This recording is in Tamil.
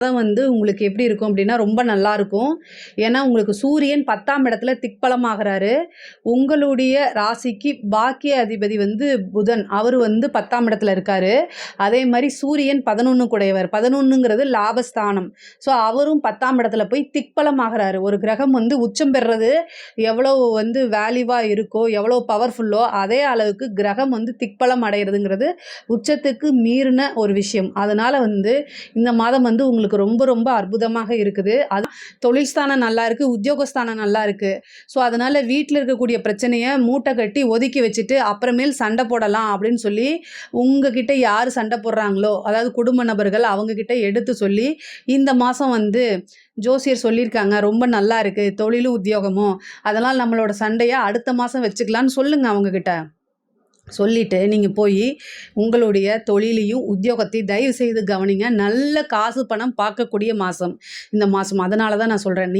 உங்களுக்கு எப்படி இருக்கும் அப்படின்னா, ரொம்ப நல்லாருக்கும். ஏன்னா, உங்களுக்கு சூரியன் 10ஆம் இடத்துல திக்பலமாகுறாரு. உங்களுடைய ராசிக்கு பாக்கிய அதிபதி புதன். அவரு 10ஆம் இடத்துல இருக்காரு. அதே மாரி சூரியன் 11 கூடையவர். 11ங்கிறது லாபஸ்தானம். ஸோ, அவரும் 10ஆம் இடத்துல போய் திக்பலமாகுறாரு. ஒரு கிரகம் உச்சம் பெறுறது எவ்வளோ வேல்யூவா இருக்கோ, எவ்வளோ பவர்ஃபுல்லோ, அதே அளவுக்கு கிரகம் திக்பலம் அடையிறதுங்கிறது உச்சத்துக்கு மீறின ஒரு விஷயம். அதனால இந்த மாதம் உங்களுக்கு ரொம்ப ரொம்ப அற்புதமாக இருக்குது. அது தொழில் ஸ்தானம் நல்லா இருக்கு, உத்தியோகஸ்தானம் நல்லா இருக்கு. ஸோ அதனால வீட்டில் இருக்கக்கூடிய பிரச்சனைய மூட்டை கட்டி ஒதுக்கி வச்சுட்டு அப்புறமேல் சண்டை போடலாம் அப்படின்னு சொல்லி உங்ககிட்ட யார் சண்டை போடுறாங்களோ, அதாவது குடும்ப நபர்கள் அவங்க கிட்ட எடுத்து சொல்லி இந்த மாதம் ஜோசியர் சொல்லியிருக்காங்க ரொம்ப நல்லா இருக்கு தொழிலும் உத்தியோகமும், அதனால் நம்மளோட சண்டையை அடுத்த மாதம் வச்சுக்கலான்னு சொல்லுங்க அவங்கக்கிட்ட. சொல்லிட்டு நீங்கள் போய் உங்களுடைய தொழிலையும் உத்தியோகத்தையும் தயவு செய்து கவனிங்க. நல்ல காசு பணம் பார்க்கக்கூடிய மாதம் இந்த மாதம். அதனால தான் நான் சொல்கிறேன்.